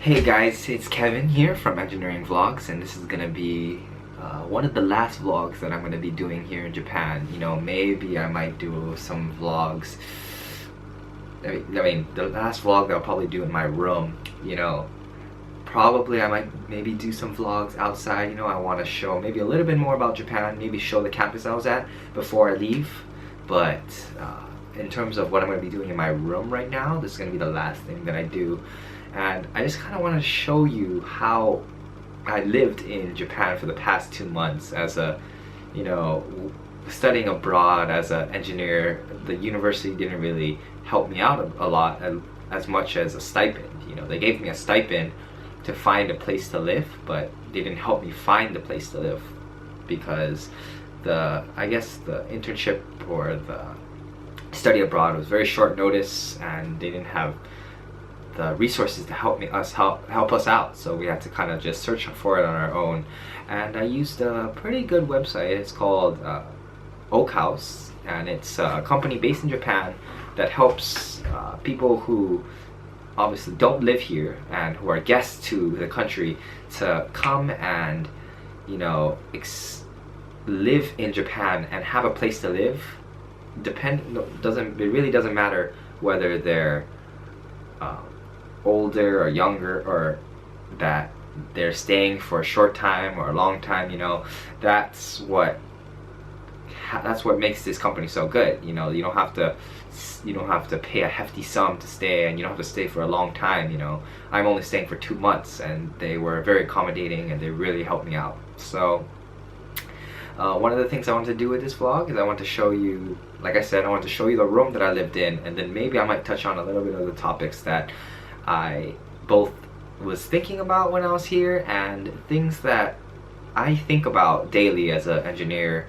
Hey guys, it's Kevin here from Engineering Vlogs, and this is gonna be one of the last vlogs that I'm gonna be doing here in Japan. You know, maybe I might do some vlogs. I mean, the last vlog that I'll probably do in my room. You know, probably I might maybe do some vlogs outside. You know, I want to show maybe a little bit more about Japan, maybe show the campus I was at before I leave. But in terms of what I'm gonna be doing in my room right now, this is gonna be the last thing that I do. And I just kind of want to show you how I lived in Japan for the past 2 months as a, you know, studying abroad as an engineer. The university didn't really help me out a lot as much as a stipend. You know, they gave me a stipend to find a place to live, but they didn't help me find the place to live because I guess the internship or the study abroad was very short notice, and they didn't have the resources to help us out, so we had to kind of just search for it on our own. And I used a pretty good website. It's called Oak House, and it's a company based in Japan that helps people who obviously don't live here and who are guests to the country to come and, you know, live in Japan and have a place to live. It really doesn't matter whether they're older or younger, or that they're staying for a short time or a long time. You know, that's what makes this company so good. You know, you don't have to pay a hefty sum to stay, and you don't have to stay for a long time. You know, I'm only staying for 2 months, and they were very accommodating and they really helped me out. So one of the things I wanted to do with this vlog is I want to show you, like I said, I want to show you the room that I lived in, and then maybe I might touch on a little bit of the topics that I both was thinking about when I was here and things that I think about daily as an engineer,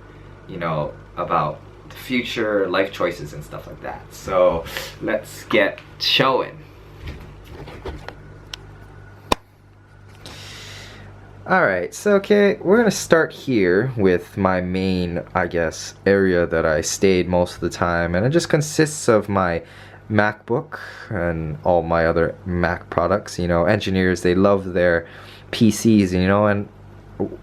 you know, about the future, life choices and stuff like that. So let's get showing. Alright, so okay, we're gonna start here with my main, I guess, area that I stayed most of the time, and it just consists of my MacBook and all my other Mac products. You know, engineers, they love their PCs, you know, and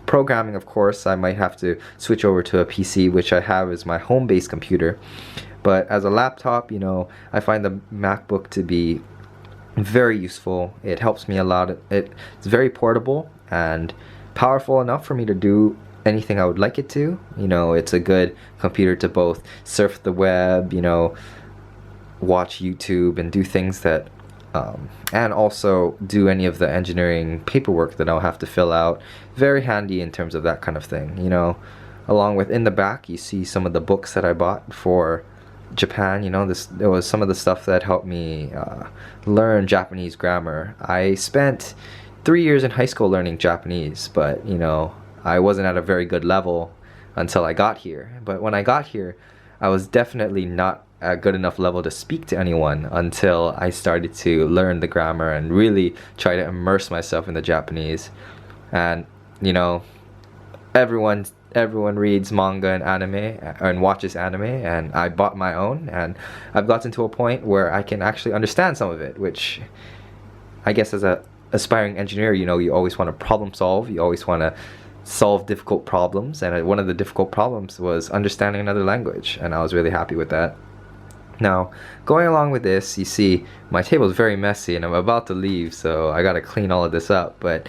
programming, of course, I might have to switch over to a PC, which I have as my home-based computer. But as a laptop, you know, I find the MacBook to be very useful. It helps me a lot. It's very portable and powerful enough for me to do anything I would like it to. You know, it's a good computer to both surf the web, you know, watch YouTube and do things that and also do any of the engineering paperwork that I'll have to fill out. Very handy in terms of that kind of thing, you know. Along with, in the back, you see some of the books that I bought for Japan. You know, there was some of the stuff that helped me learn Japanese grammar. I spent 3 years in high school learning Japanese, but you know, I wasn't at a very good level until I got here. But when I got here, I was definitely not at a good enough level to speak to anyone until I started to learn the grammar and really try to immerse myself in the Japanese. And you know, everyone reads manga and anime and watches anime, and I bought my own, and I've gotten to a point where I can actually understand some of it, which I guess as a aspiring engineer, you know, you always want to problem solve, you always want to solve difficult problems, and one of the difficult problems was understanding another language, and I was really happy with that. Now, going along with this, you see my table is very messy and I'm about to leave, so I gotta clean all of this up. But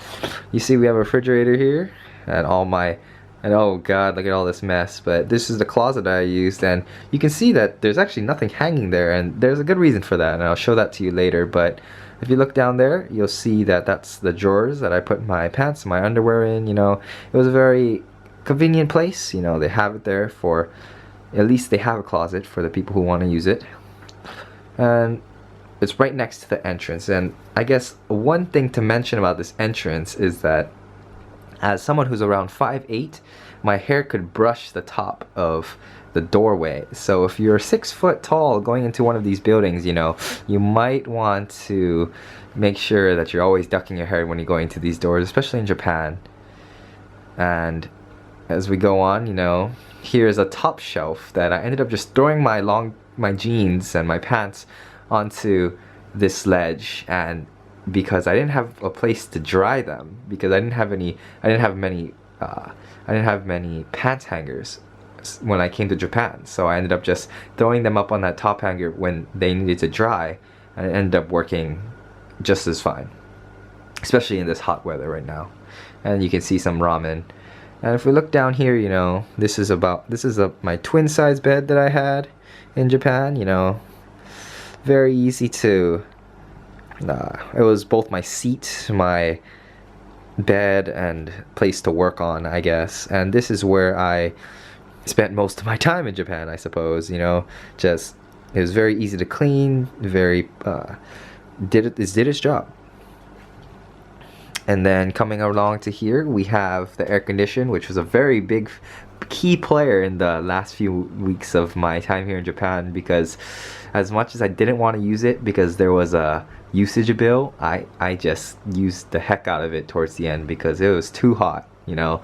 you see we have a refrigerator here and oh god, look at all this mess. But this is the closet I used, and you can see that there's actually nothing hanging there, and there's a good reason for that, and I'll show that to you later. But if you look down there, you'll see that that's the drawers that I put my pants and my underwear in. You know, it was a very convenient place. You know, they have it there for, at least they have a closet for the people who want to use it. And it's right next to the entrance. And I guess one thing to mention about this entrance is that as someone who's around 5'8", my hair could brush the top of the doorway. So if you're 6 foot tall going into one of these buildings, you know, you might want to make sure that you're always ducking your hair when you're going to these doors, especially in Japan. And as we go on, you know, here's a top shelf that I ended up just throwing my jeans and my pants onto this ledge, and because I didn't have a place to dry them, because I didn't have any, I didn't have many pants hangers when I came to Japan. So I ended up just throwing them up on that top hanger when they needed to dry, and it ended up working just as fine, especially in this hot weather right now. And you can see some ramen. And if we look down here, you know, this is my twin size bed that I had in Japan. You know, very easy to. It was both my seat, my bed, and place to work on, I guess. And this is where I spent most of my time in Japan, I suppose. You know, just it was very easy to clean, very did its job. And then coming along to here, we have the air condition, which was a very big key player in the last few weeks of my time here in Japan, because as much as I didn't want to use it because there was a usage bill, I just used the heck out of it towards the end because it was too hot, you know.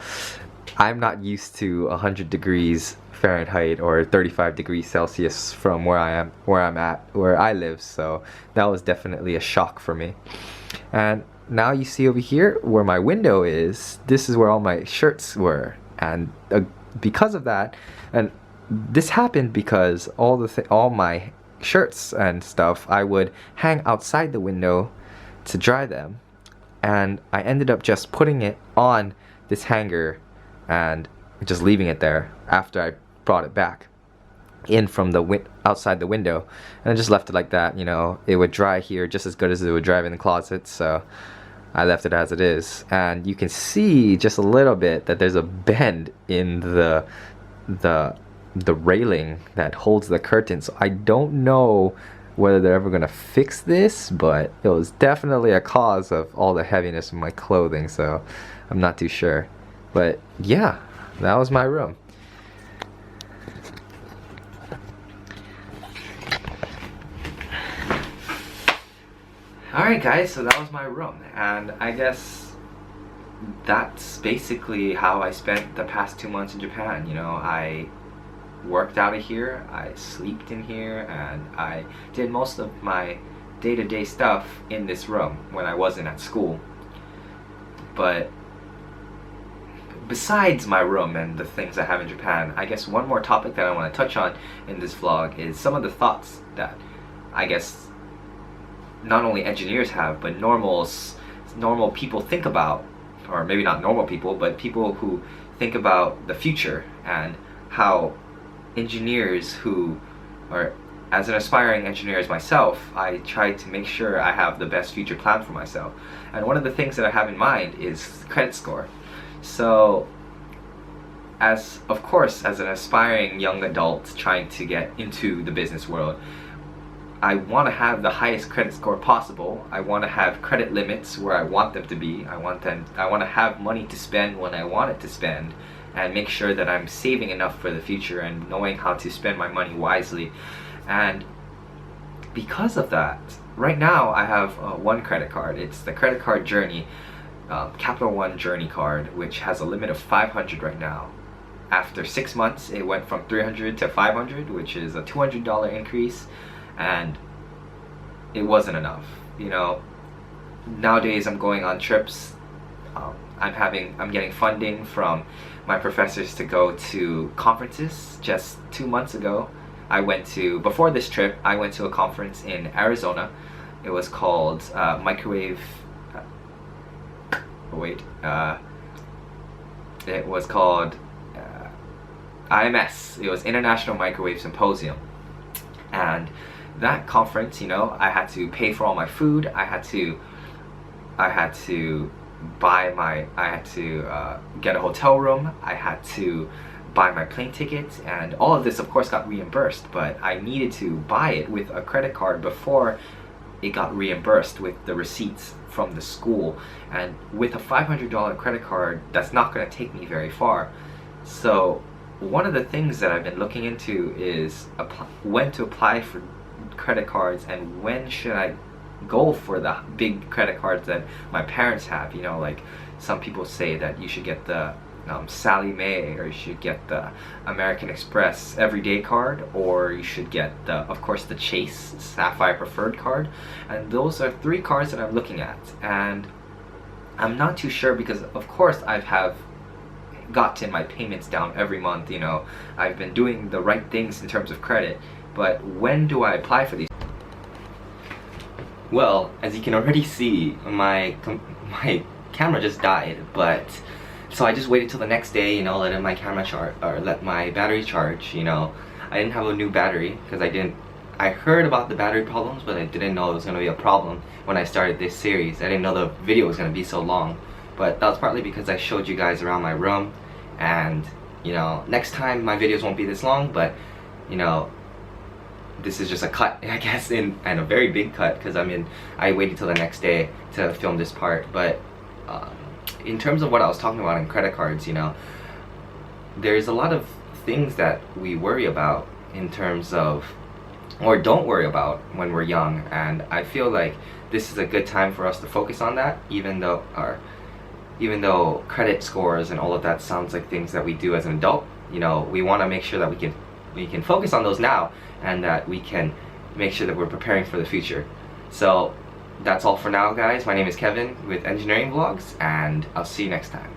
I'm not used to 100 degrees Fahrenheit or 35 degrees Celsius from where I live, so that was definitely a shock for me. And now you see over here where my window is, this is where all my shirts were, and because of that, and this happened because all my shirts and stuff I would hang outside the window to dry them, and I ended up just putting it on this hanger and just leaving it there after I brought it back in from the outside the window, and I just left it like that. You know, it would dry here just as good as it would dry in the closet, so I left it as it is. And you can see just a little bit that there's a bend in the railing that holds the curtain, so I don't know whether they're ever gonna fix this, but it was definitely a cause of all the heaviness of my clothing, so I'm not too sure. But yeah, that was my room. Alright guys, so that was my room, and I guess that's basically how I spent the past 2 months in Japan. You know, I worked out of here, I slept in here, and I did most of my day-to-day stuff in this room when I wasn't at school. But besides my room and the things I have in Japan, I guess one more topic that I want to touch on in this vlog is some of the thoughts that I guess not only engineers have, but normal people think about, or maybe not normal people, but people who think about the future, and how engineers who are, as an aspiring engineer as myself, I try to make sure I have the best future plan for myself. And one of the things that I have in mind is credit score. So, of course, as an aspiring young adult trying to get into the business world, I want to have the highest credit score possible. I want to have credit limits where I want them to be. I want to have money to spend when I want it to spend, and make sure that I'm saving enough for the future and knowing how to spend my money wisely. And because of that, right now I have one credit card. It's the Credit Card Journey, Capital One Journey card, which has a limit of 500 right now. After 6 months, it went from 300 to 500, which is a $200 increase. And it wasn't enough, you know. Nowadays I'm going on trips. I'm getting funding from my professors to go to conferences. Just 2 months ago, before this trip, I went to a conference in Arizona. It was called it was called IMS. It was International Microwave Symposium. And that conference, you know, I had to pay for all my food. I had to get a hotel room. I had to buy my plane tickets, and all of this of course got reimbursed, but I needed to buy it with a credit card before it got reimbursed with the receipts from the school. And with a $500 credit card, that's not going to take me very far. So one of the things that I've been looking into is when to apply for credit cards, and when should I go for the big credit cards that my parents have. You know, like some people say that you should get the Sally Mae, or you should get the American Express Everyday card, or you should get the, of course, the Chase Sapphire Preferred card. And those are 3 cards that I'm looking at, and I'm not too sure because of course I have gotten my payments down every month. You know, I've been doing the right things in terms of credit, but when do I apply for these? Well, as you can already see, my camera just died, but so I just waited till the next day, you know, let my camera charge, or let my battery charge. You know, I didn't have a new battery because I heard about the battery problems, but I didn't know it was going to be a problem when I started this series. I didn't know the video was going to be so long, but that was partly because I showed you guys around my room, and you know, next time my videos won't be this long, but you know, this is just a cut, I guess, and a very big cut because I waited till the next day to film this part. But in terms of what I was talking about in credit cards, you know, there's a lot of things that we worry about in terms of, or don't worry about when we're young, and I feel like this is a good time for us to focus on that, even though credit scores and all of that sounds like things that we do as an adult. You know, we want to make sure that we can focus on those now, and that we can make sure that we're preparing for the future. So that's all for now, guys. My name is Kevin with Engineering Vlogs, and I'll see you next time.